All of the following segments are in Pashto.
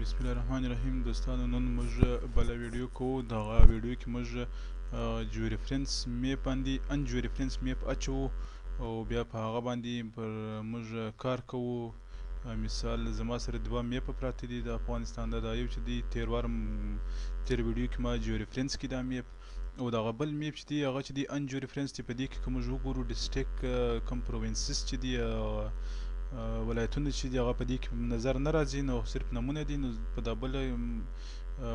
بسم الله الرحمن الرحیم دوستانو نن موږ بله ویډیو کوو دغه ویډیو کې موږ جیو ریفرنس میپ باندې ان جیو ریفرنس میپ اچوو او بیا په هغه باندې پر موږ کار کوو. مثال زما سره دوه میپ پراته دي د افغانستان دا یو چې دی تیر ویډیو کې ما جیو ریفرنس کې دا میپ او دغه بل میپ چې دی هغه چې دی ان جیو ریفرنس دی. په دې کې که موږ وګورو ډسټریکټ کم پروینسز چې دی ولایتونه چې دي هغه په دې کې نظر نه راځي، نو صرف نمونه دي. نو په دا بل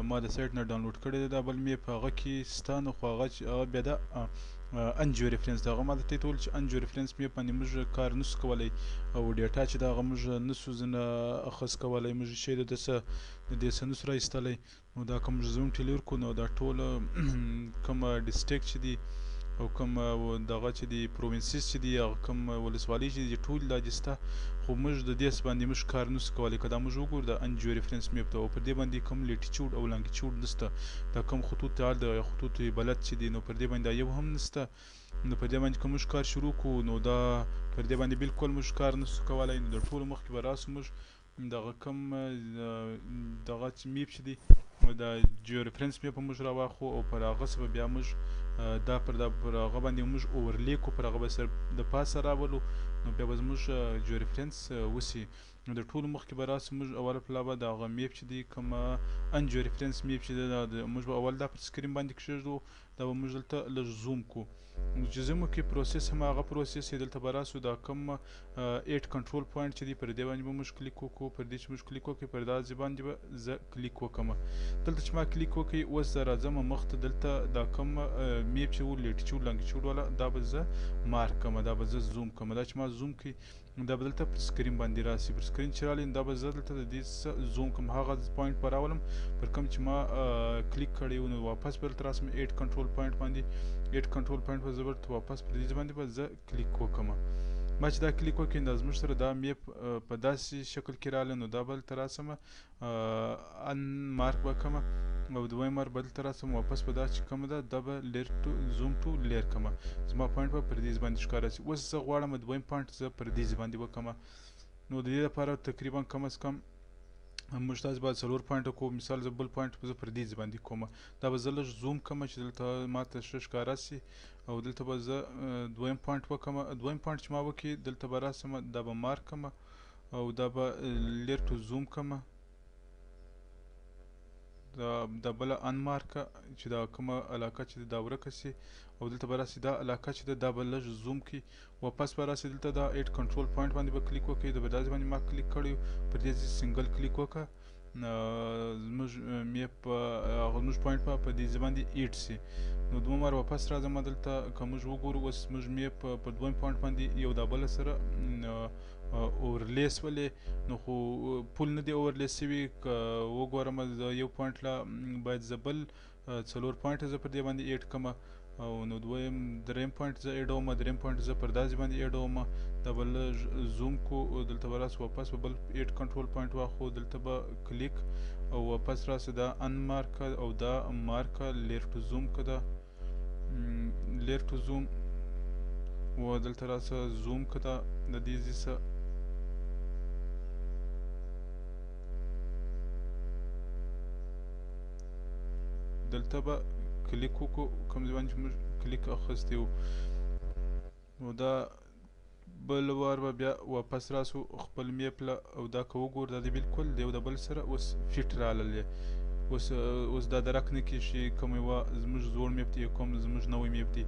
ما د سایټ نه ډاونلوډ کړی دی دا بل میپ هغه کې ستا نو خو هغه بیا دا ان جیو ریفرنس د هغه ما درته یې وویل چې ان جیو ریفرنس میپ باندې موږ کار نسو کولی او ډیټا چې د هغه موږ نسو ځنه اخذ کولی، موږ شی د دې څه نسو را ایستلی. نو دا که موږ زوم ټیلر کړو نو دا ټول کوم ډسټریکټ چې دي او کوم دغه چې دی پروینسز چې دی هغه کوم ولسوالۍ چې دی ټول دا دي سته، خو موږ د دې باندې موږ کار نسو کولی. که دا موږ وګورو د ان جیو ریفرنس میپ ته او پر دې باندې کوم لیټیچود او لانګیچود نسته، دا کوم خطوط تعال د خطوط بلد چې دی نو پر دې باندې یو هم نسته. نو پر دې باندې که موږ کار شروع کړو نو دا پر دې باندې بالکل موږ کار نسو کولی. نو د ټولو مخکې به راسو موږ دغه کوم دغه میپ چې دی د جیو ریفرنس میپ موږ راواخلو او پر هغه څه به بیا موږ دا پر هغه باندې موږ اوورلی کړو، پر هغه به سر د پاسه راولو نو بیا به زموږ جیو ریفرنس وسي. نو د ټولو مخکې به راسو موږ اول پلا به د هغه میپ چې دی کوم ان جیو ریفرنس میپ چې دی موږ به اول دا پر سکرین باندې کښېږدو، دا به موږ دلته لږ زوم کړو. چې زوم وکړي پروسس هم هغه پروسس دی. دلته به راسو دا کوم 8 کنټرول پوینټ چې دی پر دې باندې به موږ کلیک وکړو، پر دې چې موږ کلیک وکړو پر دا ځای باندې به زه کلیک وکړم. دلته چې ما کلیک وکړي اوس زه راځم مخته، دلته دا کوم میپ چې و لیټیچود لانګیچود والا دا به زه مارک کړم، دا به زه زوم کړم. دا چې ما زوم کړي دا به دلته پر سکرین باندې راسي، پر سکرین چې راغلی دا به زه دلته د دې زوم کړم، هغه پوینټ به راولم پر کوم چې ما کلیک کړی و. نو واپس به دلته راسم 8 کنټرول پوینټ باندې 8 کنټرول پوینټ به زه ورته واپس پر دې باندې به زه کلیک وکړم. ما چې دا کلیک وکړي دا زموږ سره دا میپ په داسې شکل کې راغلی. نو دا به دلته راسم ان مارک به کړم او دویم مار به دلته راسم واپس به دا چې کومه ده دا به زوم ټو لیر کړم، زما پوینټ به پر دې باندې ښکاره شي. اوس زه غواړم دویم پوینټ زه پر دې باندې وکړم. نو د دې لپاره تقریبا کم از کم موږ تاسو باید 4 پوینټه کوو. مثال زه بل پوینټ زه پر دې باندې کوم، دا به زه لږ زوم کړم چې دلته ماته ښه ښکاره شي او دلته به زه دویم پوینټ وکړم. دویم پوینټ چې ما وکړي دلته به راسم دا به مارک کړم او دا به لیر ټو زوم کړم، دا بله ان مارکه چې دا کومه علاقه چې دا ورکه سي او دلته به راسي دا علاقه چې دا به لږ زوم کړي. واپس به راسي دلته دا 8 کنټرول پوینټ باندې به کلیک وکړي، د به داسې باندې ما کلیک کړی پر دې سنګل کلیک وکړه زموږ میپ زموږ پوینټ په دې باندې 8 سي. نو دوه مار واپس راځم دلته که موږ وګورو اوس موږ میپ په دویم پوینټ باندې یو دا بله سره اورلیس ولې نو خو پول نه دی اورلیس شوي. که وګورم یو پوینټ لا باید زه بل 4 پوینټ زه پر دې باندې ایډ کړم او نو دریم پوینټ زه ایډوم، دریم پوینټ زه پر داسې باندې ایډوم. دا به لږ زوم کو دلته به راسو واپس به بل 8 کنټرول پوینټ واخلو، دلته به کلیک او واپس راسو دا ان مارکه او دا مارکه لیر ټو زوم که ده لیر ټو زوم و دلته راسه زوم که ده د دې ځای څه دلته به کلیک وکړو کوم ځای باندې چې موږ کلیک اخیستی و. نو دا بل وار به بیا واپس راسو خپل میپ له او دا که وګورو دا د بالکل د یو د بل سره اوس فټ راغلی. اوس دا درک نه کېږي کوم یوه زموږ زوړ میپ دی کوم زموږ نوی میپ دی.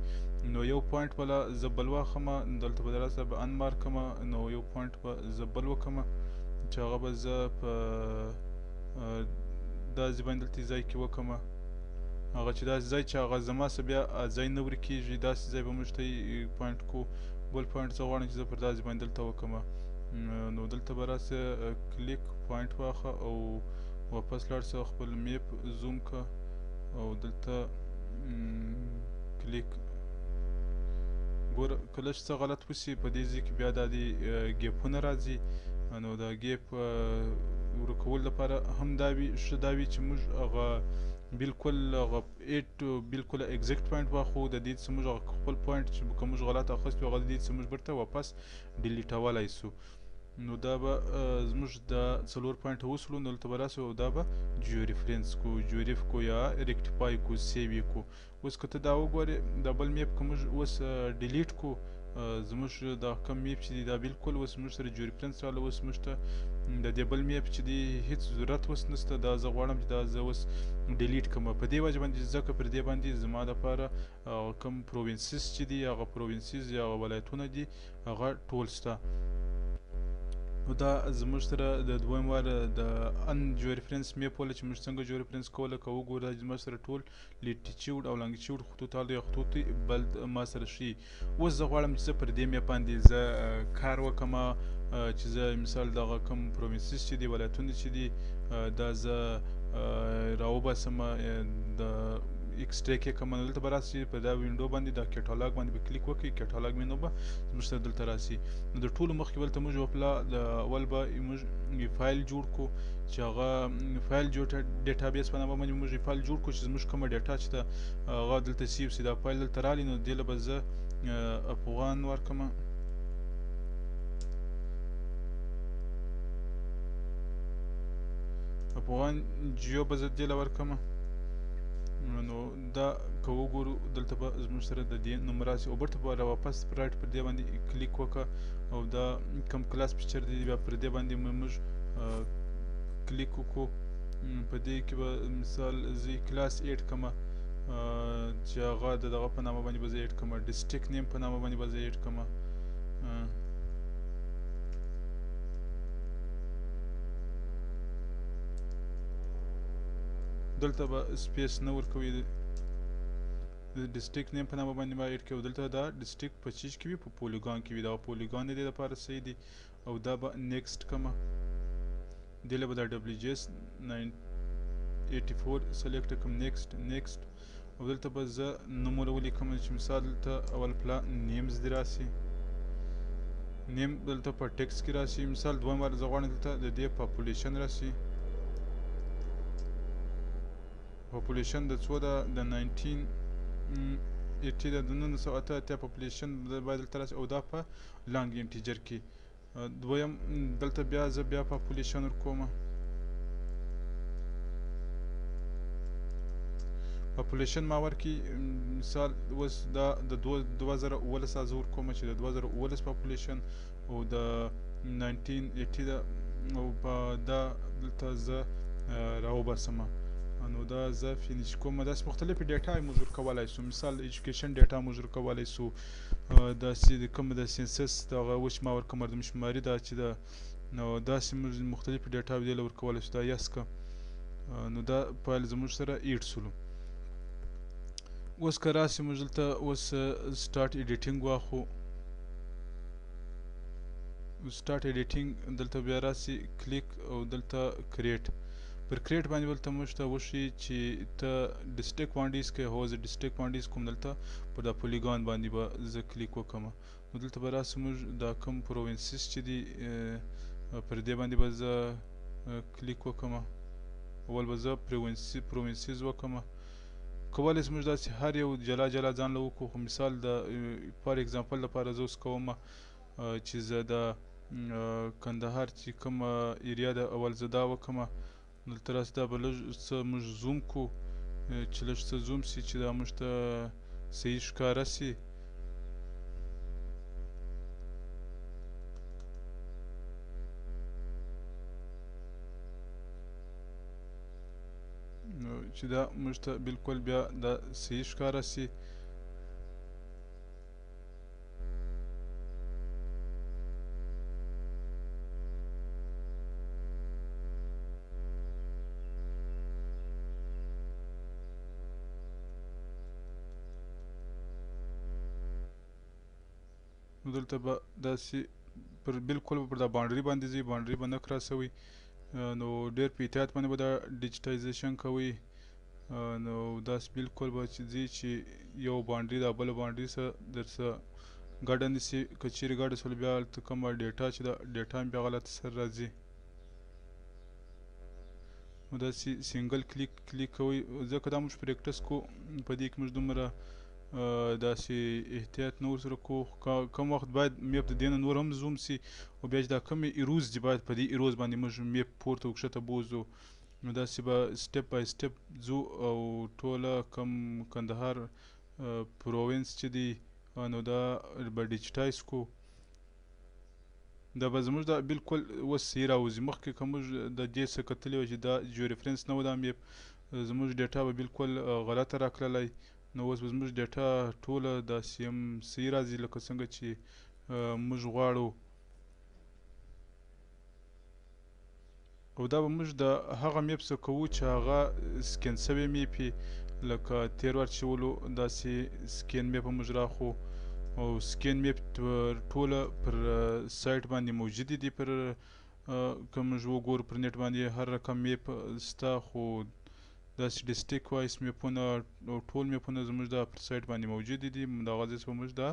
نو یو پوینټ بله زه بل واخلم، دلته به راسه به ان مارک کړم، نو یو پوینټ به زه بل وکړم چې هغه به زه په دا ځای باندې دلته ځای کې وکړم، هغه چې داسې ځای چې هغه زما څه بیا ځای نه ورکېږي داسې ځای به موږ ته پوینټ کو. بل پوینټ زه غواړم چې زه پر داسې باندې دلته وکړم. نو دلته به راسه کلیک پوینټ واخله او واپس لاړ شه خپل میپ زوم که او دلته کلیک ګوره که لږ څه غلط وسي په دې ځای کې بیا دا د ګیپونه راځي. نو دا ګیپ ورکول لپاره هم دا وي ښه دا وي چې موږ هغه بالکل هغه 8 بالکل اگزیکټ پوینټ واخلو، د دې څخه موږ خپل پوینټ چې که موږ غلط اخیستی هغه د دې څخه موږ بیرته واپس ډیلیټولی سو. نو دا به زموږ د 4 پوینټ وصلو نو دلته به راسو او دا به جیو ریفرنس کو جیو ریف کو یا ریکټیفای کو سیوی کو. اوس که ته دا وګورې دا بل میپ که موږ اوس ډیلیټ کو زموږ دا کم میپ چې دی دا بالکل اوس موږ سره جیو ریفرنس راغله. اوس موږ ته د دې بل میپ چې دی هیڅ ضرورت اوس نشته. دا زه غواړم چې دا زه اوس ډیلیټ کړم په دې وجه باندې ځکه پر دې باندې زما دپاره کم پروینسز چې دي هغه پروینسز یا هغه ولایتونه دي هغه ټول شته. نو دا زموږ سره د دویم وار د ان جیو ریفرنس میپ ولا چې موږ څنګه جیو ریفرنس کوله که وګورو دا زموږ سره ټول لیټیچیوډ او لانګیچیوډ خطوط یا خطوط بل ما سره شي. اوس زه غواړم چې زه پر دې میپ باندې زه کار وکړم چې زه مثال دغه کوم پروینسز چې دي ولایتونه چې دي دا زه راوباسم د ایکسټریک یې کوم دلته به راسي په دا وینډو باندې دا کیټالاګ باندې به کلیک وکړئ کیټالاګ مینو به زموږ سره دلته راسي. نو د ټولو مخکې ولته موږ وپله د اول به موږ فایل جوړ کړو چې هغه فایل ډیټابیس په نامه باندې موږ فایل جوړ کړو چې زموږ کومه ډیټا چې ده هغه دلته سیو سي. دا فایل دلته راغلی نو دې له به زه افغان ورکړم افغان جیو به زه دې له ورکړم. نو دا که وګورو دلته به زموږ سره د دې نوم راسي او بیرته به راواپس رایټ پر دې باندې کلیک وکړه او دا کوم کلاس پیکچر دی بیا پر دې باندې موږ کلیک وکړو. په دې کې به مثال زه کلاس ایډ کړم چې هغه د دغه په نامه باندې به زه ایډ کړم ډسټرکټ نیم په نامه باندې به زه ایډ کړم. دلته به سپیس نه ورکوي د ډسټرکټ نیم په نامه باندې به ایډ کوي. دلته دا ډسټرکټ په چیز کې وي په پولیګان کې وي دا پولیګان د دې لپاره صحیح دی او دا به نیکسټ کړم. دې له به دا ډبلیو جی اس 984 سلیکټ کړم نیکسټ او دلته به زه نومونه ولیکم چې مثال دلته اول پلا نیمز دې راسي نیم دلته په ټیکسټ کې راسي. مثال دویم وار زه غواړم دلته د دې پاپولیشن راسي پاپولیشن د څو ده د 1980 د 1988 پاپولیشن باید دلته راسي او دا په لانګ انټیجر کې. دویم دلته بیا زه بیا پاپولیشن ورکوم پاپولیشن ما ورکي مثال اوس دا د 2019 زه ورکوم چې د 2019 پاپولیشن او د 1980 ده او په دا دلته زه راوباسم نو دا زه فینیش کوم. داسې مختلفې ډیټا موږ ورکولی سو مثال ایجوکیشن ډیټا موږ ورکولی سو داسې کوم د سینسس دغه اوس ما ورکوم مردمشماري دا چې ده نو داسې موږ مختلفې ډیټا دې له ورکولی سو. دا یس که نو دا فایل زموږ سره ایډ سولو. اوس که راسي موږ دلته اوس سټارټ ایډیټینګ واخلو سټارټ ایډیټینګ دلته بیا راسي کلیک او دلته کریټ پر کریټ باندې ولته موږ ته وښي چې ته ډسټرکټ وانډیز کې هو زه ډسټرکټ وانډیز کوم دلته پر دا پولیګان باندې به زه کلیک وکړم نو دلته به راسي موږ دا کوم پروینسز چې دي پر دې باندې به زه کلیک وکړم اول به زه پروینسز وکړم. کولی شو موږ داسې هر یو جلا جلا ځان له وکړو خو مثال د فار اګزامپل لپاره زه اوس کوم چې زه د کندهار چې کومه ایریا ده اول زه دا وکړم نو دلته راسي دا به لږ څه موږ زوم کړو چې لږ څه زوم سي چې دا موږ ته صحیح ښکاره سي. چې دا موږ ته بالکل بیا دا صحیح ښکاره سي. نو دلته به داسې پر بالکل پر دا باونډري باندې ځي باونډري به نه کراسوي نو ډېر په احتیاط باندې به دا ډیجیټایزیشن کوئ نو داسې بالکل به چې ځي چې یو باونډري دا بله باونډري سره درسه ګډه نه سي که چیرې ګډه شول بیا هلته کومه ډیټا چې ده ډیټا هم بیا غلطه سره راځي نو داسې سینګل کلیک کوئ ځکه دا موږ پریکټس کو په دې کې موږ دومره داسې احتیاط نه ورسره کوو کم وخت باید میپ د دې نه نور هم زوم سي او بیا چې دا کومې ایروز دي باید په دې ایروز باندې موږ میپ پورته او کښته بوځو نو داسې به سټپ بای سټپ ځو او ټوله کم کندهار پروینس چې دی نو دا به ډیجیټایز کو دا به زموږ دا بالکل اوس صحیح راوځي مخکې که موږ د دې څه کتلي وو چې دا جیو ریفرنس نه و دا میپ زموږ ډیټا به بالکل غلطه راتللی نو اوس به زموږ ډیټا ټوله داسې هم صحیح راځي لکه څنګه چې موږ غواړو او دا به موږ د هغه میپ څه کوو چې هغه سکین سوی میپ لکه تیر وار چې ولو داسې سکین میپ موږ راخو او سکین میپ ټوله پر سایټ باندې موجودې دي پر که موږ وګورو پر نیټ باندې هر رقم میپ سته خو داسې ډسټریکټ وایس میپونه او ټول میپونه زموږ دا پر سایټ باندې موجودې دي د هغه ځای څخه موږ دا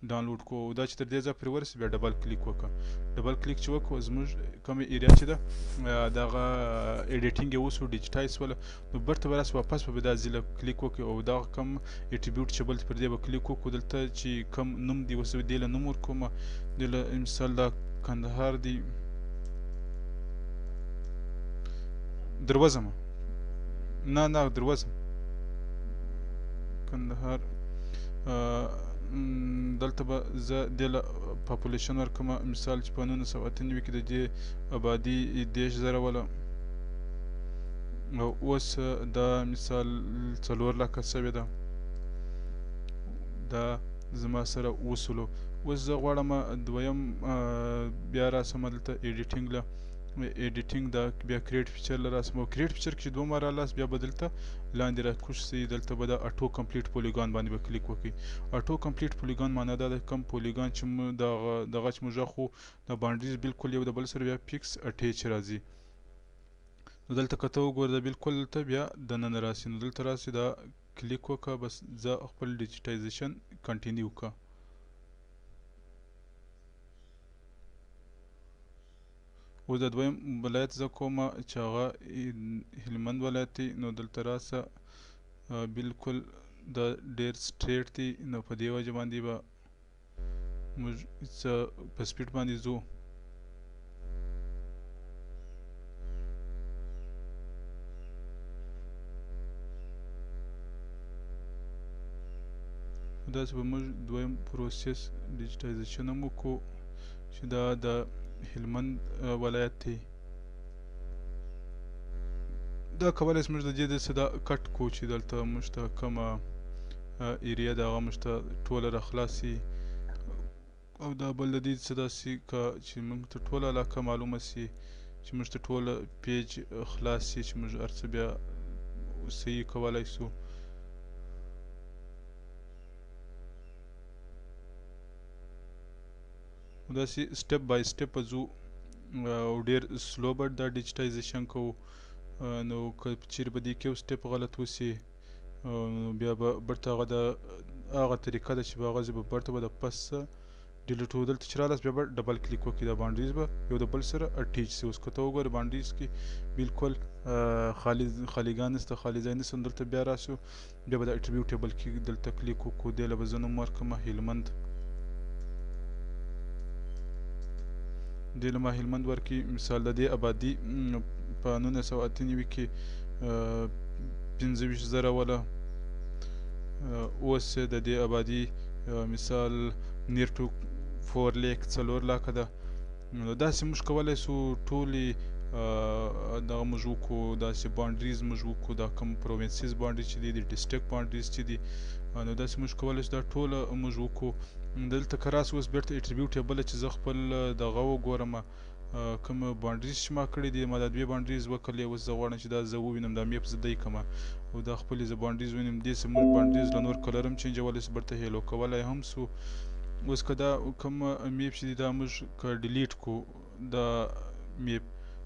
ډاونلوډ کو دا چې تر دې ځای پرې ورسي بیا ډبل کلیک وکړه ډبل کلیک چې وکړو زموږ کومه ایریا چې ده دغه ایډیټینګ یې وسو ډیجیټایز وله نو برته به راسي واپس به دا ځای کلیک وکړي او دغه کوم اټریبیوټ چې بل پر دې به کلیک وکړو دلته چې کوم نوم دی اوس دې له نوم ورکومه دې له مثال دا کندهار دی دروزمه نه دروزم کندهار دلته به زه دې له پاپولیشن ورکومه مثال چې په 1998 کې د دې آبادي 10,000 وله او اوس دا مثال 4 لکه سوې ده دا زما سره وصلو اوس زه غواړم دویم بیا راسم دلته ایډیټینګ له ایډیټینګ دا بیا کریټ فیچر له راسم او کریټ فیچر کې دوه مره لاس بیا به دلته لاندې راکوش سي دلته به د اټو کمپلیټ پولیګان باندې به کلیک وکړي اټو کمپلیټ پولیګان معنی دا د کم پولیګان چې دغه چې موږ خو د باونډریز بالکل یو د بل سره بیا فکس اټیچ راځي نو دلته کته وګوره دا بالکل دلته بیا دننه راسي نو دلته راسي دا کلیک وکړه بس زه خپل ډیجیټایزیشن کنټینیو وکړه اوس د دویم ولایت زه کومه چې هغه هلمند ولایت دی نو دلته راسه بالکل دا ډیر سټریټ دی نو په دې وجه باندې به موږ څه په سپیډ باندې ځو داسې به موږ دویم پروسس ډیجیټایزیشن هم وکړو چې دا د هلمند ولایت دی دا کولای شو موږ د دې څه دا کټ کو چې دلته موږ ته کومه ایریا د هغه موږ ته ټوله راخلاصي او دا بل د دې څه داسې که چې موږ ته ټوله علاقه معلومه سي چې موږ ته ټوله پیج خلاص سي چې موږ هر څه بیا صحیح کولای شو داسې سټپ بای سټپ ځو او ډیر سلو به دا ډیجیټایزیشن کوو نو که چیرې به دې کې یو سټپ غلط وسي بیا به برته هغه د هغه طریقه ده چې به هغه به برته به د پس ډیلیټ دلته چې رالاس بیا به ډبل کلیک وکړي دا باونډریز به یو د بل سره اټیچ سي اوس که ته وګورې باونډریز کې بالکل خالیګان نسته خالي ځای نسته دلته بیا راسو بیا به د اټریبیوټ ټیبل کې دلته کلیک وکړو دې له به زه نوم ورکړم هلمند دې له ما هلمند ورکړي مثال د دې آبادي په 1998 کې 25,000 وله اوس د دې آبادي مثال نیر ټو 4 لیک 4 لاکه ده نو داسې موږ کولی سو ټولې دغه موږ وکړو داسې باونډریز موږ وکړو دا کوم پروینسیز باونډریز چې دي د ډسټریکټ باونډریز چې دي نو داسې موږ کولی سو دا ټوله موږ وکړو دلته که راسو اوس بیرته اټریبیوټ یې بله چې زه خپل دغه وګورم کوم باونډریز چې ما کړي دي ما دا دوې باونډریز وکړلې اوس زه غواړم چې دا زه ووینم دا میپ زه دی کړمه او دا خپلې زه باونډریز ووینم دې څه موږ باونډریز له نور کلر هم چینجولی سو برته هیلو کولی هم سو اوس که دا کوم میپ چې دی دا موږ که ډیلیټ کړو دا میپ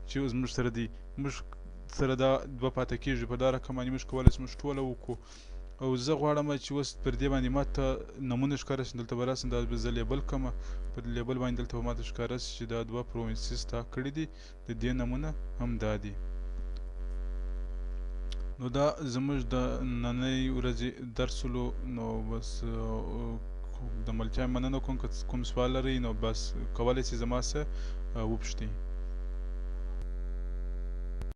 چې اوس موږ سره دی موږ سره دا دوه پاته کېږي په دا رقم باندې موږ کولی سو موږ ټوله وکړو او زه غواړم چې اوس پر دې باندې ماته نمونه ښکاره شي دلته به راسم دا به زه لیبل کړم په لیبل باندې دلته به ماته ښکاره شي چې دا دوه پروینسیز تا کړي دي د دې نمونه هم دا دي نو دا زموږ د نننۍ ورځې درس ولو. نو بس د ملچا مننه کوم که کوم سوال لرئ نو بس کولی شئ زما څخه وپوښتئ.